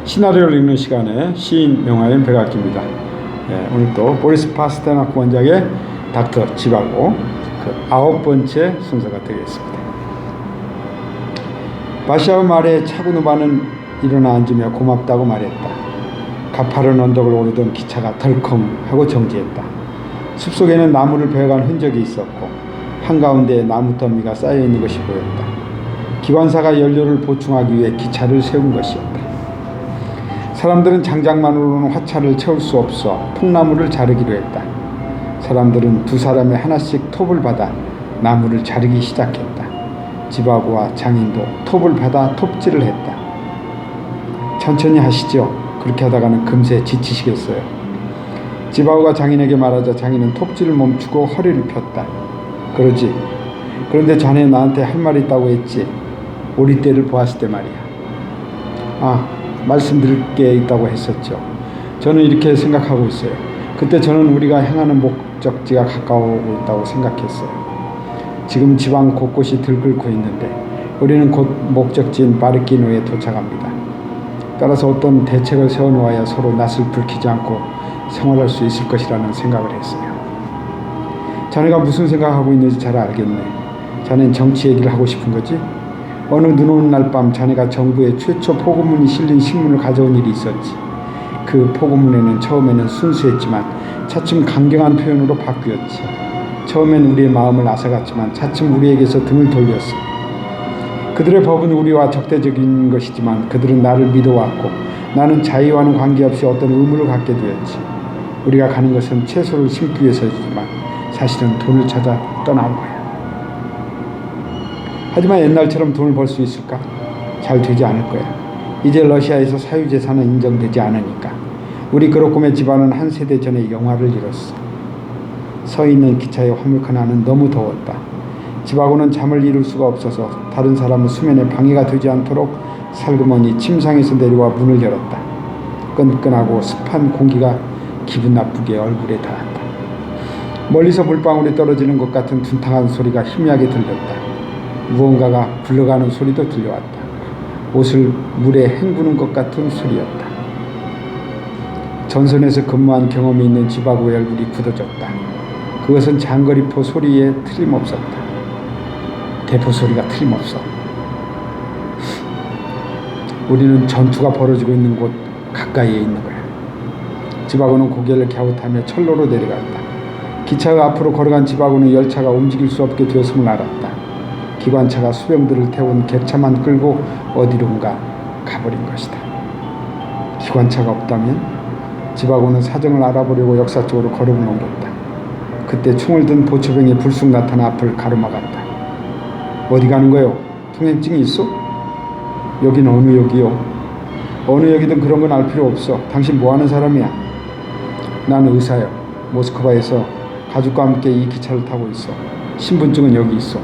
시나리오를 읽는 시간에 시인 명화인 백악기입니다. 오늘 또 보리스 파스테나크 원작의 닥터 지바고 그 9번째 순서가 되겠습니다. 바샤흐 말에 차구누바는 일어나 앉으며 고맙다고 말했다. 가파른 언덕을 오르던 기차가 덜컹 하고 정지했다. 숲속에는 나무를 베어간 흔적이 있었고 한가운데 나무 더미가 쌓여있는 것이 보였다. 기관사가 연료를 보충하기 위해 기차를 세운 것이었다. 사람들은 장작만으로는 화차를 채울 수 없어 통나무를 자르기로 했다. 사람들은 두 사람에 하나씩 톱을 받아 나무를 자르기 시작했다. 지바고와 장인도 톱을 받아 톱질을 했다. 천천히 하시죠. 그렇게 하다가는 금세 지치시겠어요. 지바고가 장인에게 말하자 장인은 톱질을 멈추고 허리를 폈다. 그러지. 그런데 자네 나한테 할 말이 있다고 했지. 오리떼를 보았을 때 말이야. 말씀드릴 게 있다고 했었죠. 저는 이렇게 생각하고 있어요. 그때 저는 우리가 향하는 목적지가 가까워오고 있다고 생각했어요. 지금 지방 곳곳이 들끓고 있는데 우리는 곧 목적지인 바르키노에 도착합니다. 따라서 어떤 대책을 세워놓아야 서로 낯을 불키지 않고 생활할 수 있을 것이라는 생각을 했어요. 자네가 무슨 생각하고 있는지 잘 알겠네. 자네는 정치 얘기를 하고 싶은 거지? 어느 눈 오는 날 밤 자네가 정부의 최초 포고문이 실린 신문을 가져온 일이 있었지. 그 포고문에는 처음에는 순수했지만 차츰 강경한 표현으로 바뀌었지. 처음엔 우리의 마음을 앗아갔지만 차츰 우리에게서 등을 돌렸어. 그들의 법은 우리와 적대적인 것이지만 그들은 나를 믿어왔고 나는 자유와는 관계없이 어떤 의무를 갖게 되었지. 우리가 가는 것은 채소를 심기 위해서지만 사실은 돈을 찾아 떠나온 거야. 하지만 옛날처럼 돈을 벌 수 있을까? 잘 되지 않을 거야. 이제 러시아에서 사유재산은 인정되지 않으니까. 우리 그로코메 집안은 한 세대 전에 영화를 이뤘어. 서 있는 기차의 화물칸 안은 너무 더웠다. 지바고는 잠을 이룰 수가 없어서 다른 사람은 수면에 방해가 되지 않도록 살그머니 침상에서 내려와 문을 열었다. 끈끈하고 습한 공기가 기분 나쁘게 얼굴에 닿았다. 멀리서 물방울이 떨어지는 것 같은 둔탁한 소리가 희미하게 들렸다. 무언가가 굴러가는 소리도 들려왔다. 옷을 물에 헹구는 것 같은 소리였다. 전선에서 근무한 경험이 있는 지바고의 얼굴이 굳어졌다. 그것은 장거리포 소리에 틀림없었다. 대포 소리가 틀림없어. 우리는 전투가 벌어지고 있는 곳 가까이에 있는 거야. 지바고는 고개를 갸웃하며 철로로 내려갔다. 기차가 앞으로 걸어간 지바고는 열차가 움직일 수 없게 되었음을 알았다. 기관차가 수병들을 태운 객차만 끌고 어디론가 가버린 것이다. 기관차가 없다면? 지바고는 사정을 알아보려고 역사 쪽으로 걸음을 옮겼다. 그때 총을 든 보초병이 불쑥 나타나 앞을 가로막았다. 어디 가는 거요? 통행증이 있어? 여긴 어느 역이요? 어느 역이든 그런 건 알 필요 없어. 당신 뭐 하는 사람이야? 나는 의사요. 모스크바에서 가족과 함께 이 기차를 타고 있어. 신분증은 여기 있어.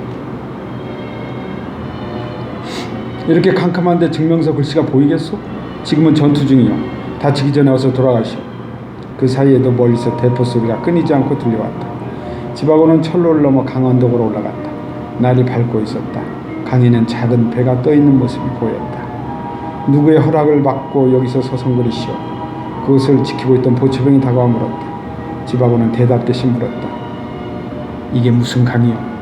이렇게 캄캄한데 증명서 글씨가 보이겠소? 지금은 전투 중이요. 다치기 전에 어서 돌아가시오. 그 사이에도 멀리서 대포 소리가 끊이지 않고 들려왔다. 지바고는 철로를 넘어 강언덕으로 올라갔다. 날이 밝고 있었다. 강에는 작은 배가 떠있는 모습이 보였다. 누구의 허락을 받고 여기서 서성거리시오? 그것을 지키고 있던 보초병이 다가와 물었다. 지바고는 대답듯이 물었다. 이게 무슨 강이요?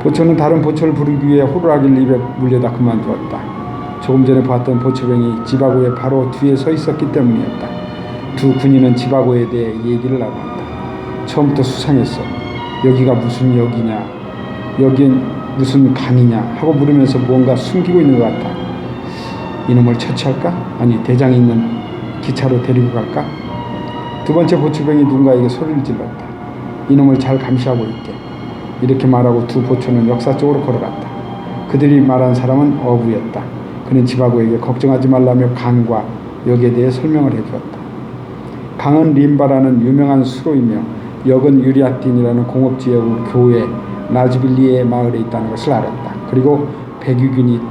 보초는 다른 보초를 부르기 위해 호루라기를 입에 물려다 그만두었다. 조금 전에 봤던 보초병이 지바고의 바로 뒤에 서 있었기 때문이었다. 두 군인은 지바고에 대해 얘기를 나눴다. 처음부터 수상했어. 여기가 무슨 역이냐, 여긴 무슨 강이냐 하고 물으면서 무언가 숨기고 있는 것 같다. 이놈을 처치할까? 아니 대장이 있는 기차로 데리고 갈까? 두 번째 보초병이 누군가에게 소리를 질렀다. 이놈을 잘 감시하고 있게. 이렇게 말하고 두 보초는 역사 쪽으로 걸어갔다. 그들이 말한 사람은 어부였다. 그는 지바고에게 걱정하지 말라며 강과 역에 대해 설명을 해주었다. 강은 림바라는 유명한 수로이며 역은 유리아틴이라는 공업지역 교회 라즈빌리에 마을에 있다는 것을 알았다. 그리고 백유균이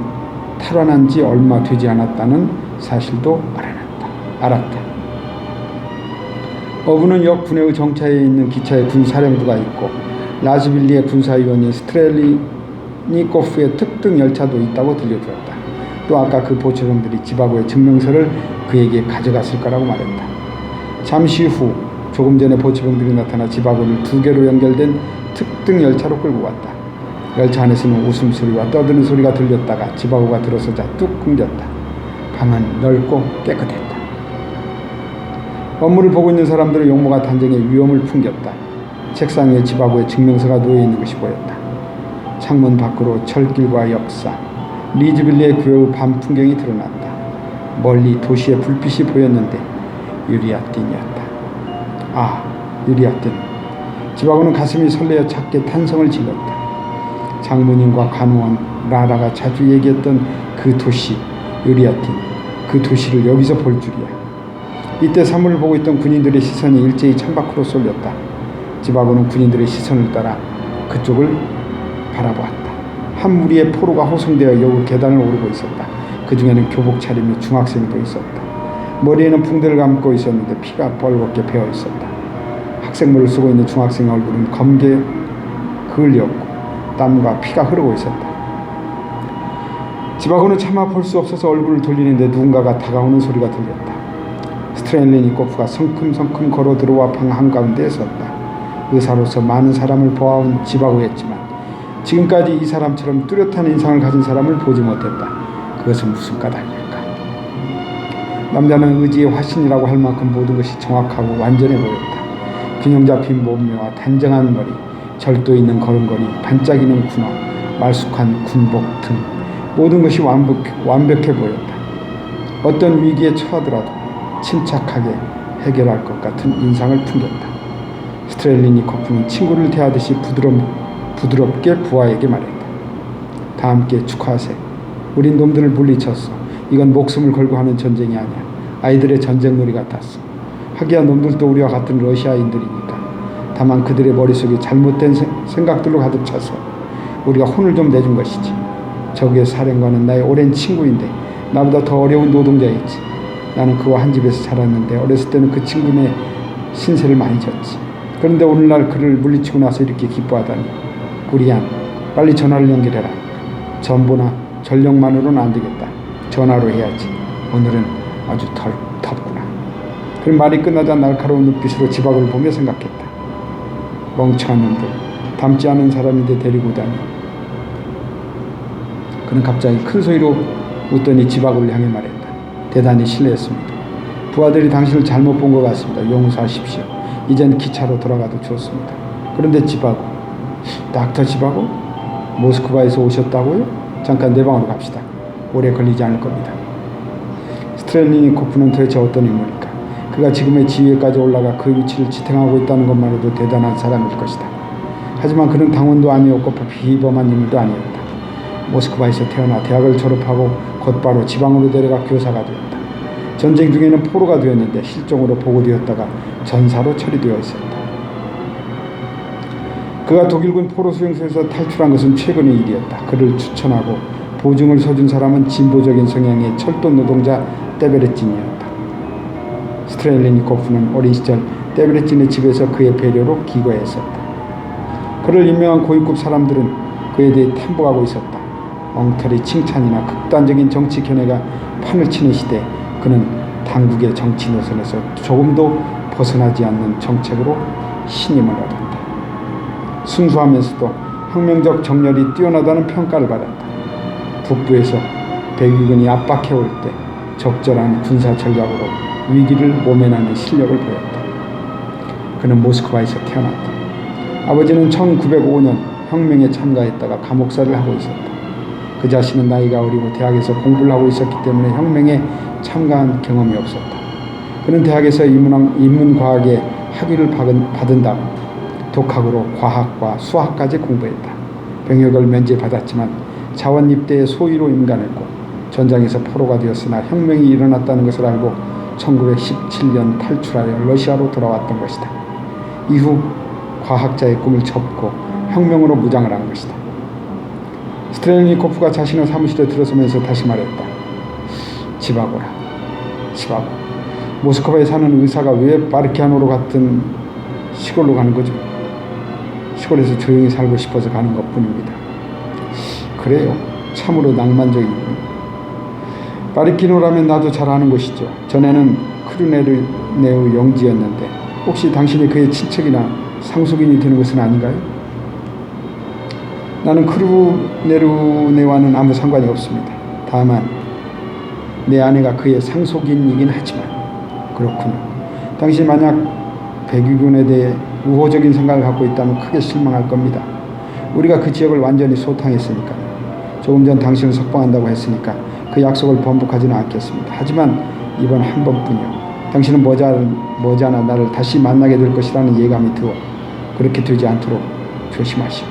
탈환한 지 얼마 되지 않았다는 사실도 알았다. 어부는 역 분해의 정차에 있는 기차에 군사령부가 있고 라즈빌리의 군사위원인 스트렐리니코프의 특등 열차도 있다고 들려주었다. 또 아까 그 보초병들이 지바고의 증명서를 그에게 가져갔을 거라고 말했다. 잠시 후 조금 전에 보초병들이 나타나 지바고를 2개로 연결된 특등 열차로 끌고 왔다. 열차 안에서는 웃음소리와 떠드는 소리가 들렸다가 지바고가 들어서자 뚝 끊겼다. 방은 넓고 깨끗했다. 업무를 보고 있는 사람들은 용모가 단정의 위험을 풍겼다. 책상 위에 지바고의 증명서가 놓여있는 것이 보였다. 창문 밖으로 철길과 역사, 리즈빌리의 교회의 밤 풍경이 드러났다. 멀리 도시의 불빛이 보였는데 유리아틴이었다. 아, 유리아틴. 지바고는 가슴이 설레어 작게 탄성을 질렀다. 장모님과 간호원 라라가 자주 얘기했던 그 도시 유리아틴, 그 도시를 여기서 볼 줄이야. 이때 사물을 보고 있던 군인들의 시선이 일제히 창밖으로 쏠렸다. 지바고는 군인들의 시선을 따라 그쪽을 바라보았다. 한 무리의 포로가 호송되어 여우 계단을 오르고 있었다. 그 중에는 교복 차림의 중학생도 있었다. 머리에는 붕대를 감고 있었는데 피가 벌겋게 배어 있었다. 학생물을 쓰고 있는 중학생의 얼굴은 검게 그을렸고 땀과 피가 흐르고 있었다. 지바고는 차마 볼 수 없어서 얼굴을 돌리는데 누군가가 다가오는 소리가 들렸다. 스트렐리니코프가 성큼성큼 걸어 들어와 방 한가운데에 섰다. 의사로서 많은 사람을 보아온 지바고였지만 지금까지 이 사람처럼 뚜렷한 인상을 가진 사람을 보지 못했다. 그것은 무슨 까닭일까? 남자는 의지의 화신이라고 할 만큼 모든 것이 정확하고 완전해 보였다. 균형 잡힌 몸매와 단정한 머리, 절도 있는 걸음걸이, 반짝이는 군화, 말쑥한 군복 등 모든 것이 완벽해 보였다. 어떤 위기에 처하더라도 침착하게 해결할 것 같은 인상을 풍겼다. 스트렐리니코프는 친구를 대하듯이 부드럽게 부하에게 말했다. 다 함께 축하하세. 우린 놈들을 물리쳤어. 이건 목숨을 걸고 하는 전쟁이 아니야. 아이들의 전쟁놀이 같았어. 하기야 놈들도 우리와 같은 러시아인들이니까. 다만 그들의 머릿속이 잘못된 생각들로 가득 차서 우리가 혼을 좀 내준 것이지. 적의 사령관은 나의 오랜 친구인데 나보다 더 어려운 노동자였지. 나는 그와 한 집에서 자랐는데 어렸을 때는 그 친구네 신세를 많이 졌지. 그런데 오늘날 그를 물리치고 나서 이렇게 기뻐하다니. 구리안, 빨리 전화를 연결해라. 전보나 전력만으로는 안 되겠다. 전화로 해야지. 오늘은 아주 덥구나. 그런 말이 끝나자 날카로운 눈빛으로 지박을 보며 생각했다. 멍청한 놈들, 닮지 않은 사람인데 데리고 다니. 그는 갑자기 큰 소리로 웃더니 지박을 향해 말했다. 대단히 실례했습니다. 부하들이 당신을 잘못 본 것 같습니다. 용서하십시오. 이젠 기차로 돌아가도 좋습니다. 그런데 지바고, 닥터 지바고? 모스크바에서 오셨다고요? 잠깐 내 방으로 갑시다. 오래 걸리지 않을 겁니다. 스트렐리니코프는 도대체 어떤 인물일까? 그가 지금의 지위에까지 올라가 그 위치를 지탱하고 있다는 것만으로도 대단한 사람일 것이다. 하지만 그는 당원도 아니었고 비범한 인물도 아니었다. 모스크바에서 태어나 대학을 졸업하고 곧바로 지방으로 내려가 교사가 되었다. 전쟁 중에는 포로가 되었는데 실종으로 보고되었다가 전사로 처리되어 있었다. 그가 독일군 포로 수용소에서 탈출한 것은 최근의 일이었다. 그를 추천하고 보증을 서준 사람은 진보적인 성향의 철도 노동자 떼베레진이었다. 스트렐리니코프는 어린 시절 떼베레진의 집에서 그의 배려로 기거했었다. 그를 임명한 고위급 사람들은 그에 대해 탐복하고 있었다. 엉터리 칭찬이나 극단적인 정치 견해가 판을 치는 시대, 그는 당국의 정치 노선에서 조금도 벗어나지 않는 정책으로 신임을 얻었다. 순수하면서도 혁명적 정열이 뛰어나다는 평가를 받았다. 북부에서 백위군이 압박해올 때 적절한 군사 전략으로 위기를 모면하는 실력을 보였다. 그는 모스크바에서 태어났다. 아버지는 1905년 혁명에 참가했다가 감옥살이를 하고 있었다. 그 자신은 나이가 어리고 대학에서 공부를 하고 있었기 때문에 혁명에 참가한 경험이 없었다. 그는 대학에서 인문과학의 학위를 받은 다음 독학으로 과학과 수학까지 공부했다. 병역을 면제받았지만 자원 입대의 소위로 임관했고 전장에서 포로가 되었으나 혁명이 일어났다는 것을 알고 1917년 탈출하여 러시아로 돌아왔던 것이다. 이후 과학자의 꿈을 접고 혁명으로 무장을 한 것이다. 스트렐리니코프가 자신의 사무실에 들어서면서 다시 말했다. 지바고라. 지바고. 모스크바에 사는 의사가 왜 바르키아노로 같은 시골로 가는 거죠? 시골에서 조용히 살고 싶어서 가는 것뿐입니다. 그래요. 참으로 낭만적이군요. 바리키노라면 나도 잘 아는 곳이죠. 전에는 크루네르네우 영지였는데 혹시 당신이 그의 친척이나 상속인이 되는 것은 아닌가요? 나는 크루네르네와는 아무 상관이 없습니다. 다만 내 아내가 그의 상속인이긴 하지만. 그렇군요. 당신이 만약 백위군에 대해 우호적인 생각을 갖고 있다면 크게 실망할 겁니다. 우리가 그 지역을 완전히 소탕했으니까요. 조금 전 당신을 석방한다고 했으니까 그 약속을 번복하지는 않겠습니다. 하지만 이번 한 번뿐이요. 당신은 머지않아 나를 다시 만나게 될 것이라는 예감이 들어 그렇게 되지 않도록 조심하시오.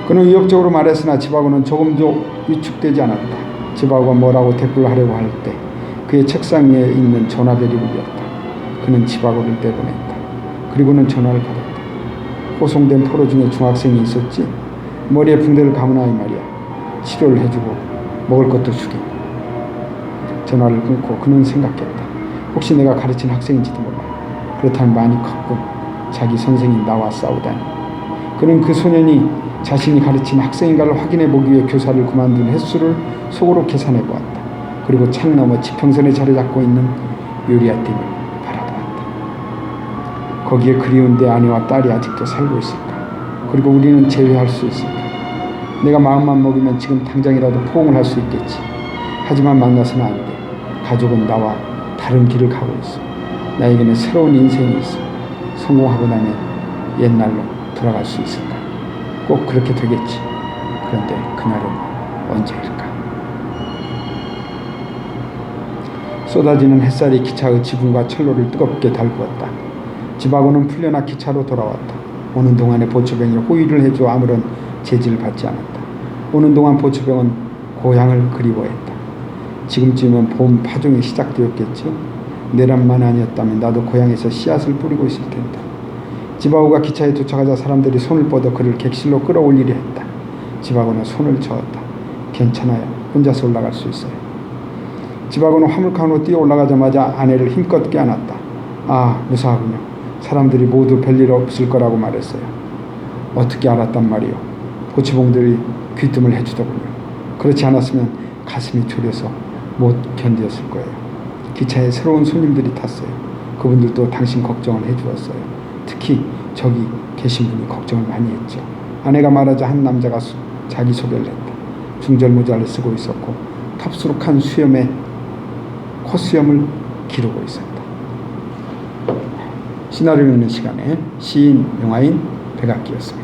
그는 위협적으로 말했으나 집하고는 조금도 위축되지 않았다. 집하고가 뭐라고 대꾸를 하려고 할 때 그의 책상 위에 있는 전화벨이 울렸다. 그는 집하고를 내보냈다. 그리고는 전화를 받았다. 호송된 포로 중에 중학생이 있었지. 머리에 붕대를 감은 아이 말이야. 치료를 해주고 먹을 것도 주긴. 전화를 끊고 그는 생각했다. 혹시 내가 가르친 학생인지도 몰라. 그렇다면 많이 컸군. 자기 선생인 나와 싸우다니. 그는 그 소년이 자신이 가르친 학생인가를 확인해 보기 위해 교사를 그만둔 횟수를 속으로 계산해 보았다. 그리고 창 너머 지평선에 자리 잡고 있는 요리아팀을 바라보았다. 거기에 그리운 내 아내와 딸이 아직도 살고 있을까? 그리고 우리는 재회할 수 있을까? 내가 마음만 먹으면 지금 당장이라도 포옹을 할 수 있겠지. 하지만 만나서는 안 돼. 가족은 나와 다른 길을 가고 있어. 나에게는 새로운 인생이 있어. 성공하고 나면 옛날로 돌아갈 수 있을까? 꼭 그렇게 되겠지. 그런데 그날은 언제일까? 쏟아지는 햇살이 기차의 지붕과 철로를 뜨겁게 달구었다. 집하고는 풀려나 기차로 돌아왔다. 오는 동안에 보초병이 호의를 해줘 아무런 제지를 받지 않았다. 오는 동안 보초병은 고향을 그리워했다. 지금쯤이면 봄 파종이 시작되었겠지. 내란만 아니었다면 나도 고향에서 씨앗을 뿌리고 있을 텐데. 지바오가 기차에 도착하자 사람들이 손을 뻗어 그를 객실로 끌어올리려 했다. 지바오는 손을 저었다. 괜찮아요. 혼자서 올라갈 수 있어요. 지바오는 화물칸으로 뛰어 올라가자마자 아내를 힘껏 껴안았다. 아, 무사하군요. 사람들이 모두 별일 없을 거라고 말했어요. 어떻게 알았단 말이요. 보치봉들이 귀뜸을 해주더군요. 그렇지 않았으면 가슴이 졸여서 못 견디었을 거예요. 기차에 새로운 손님들이 탔어요. 그분들도 당신 걱정을 해주었어요. 특히 저기 계신 분이 걱정을 많이 했죠. 아내가 말하자 한 남자가 자기소개를 했다. 중절모자를 쓰고 있었고 탑수룩한 수염에 콧수염을 기르고 있었다. 시나리오 읽는 시간에 시인, 영화인 백악기였습니다.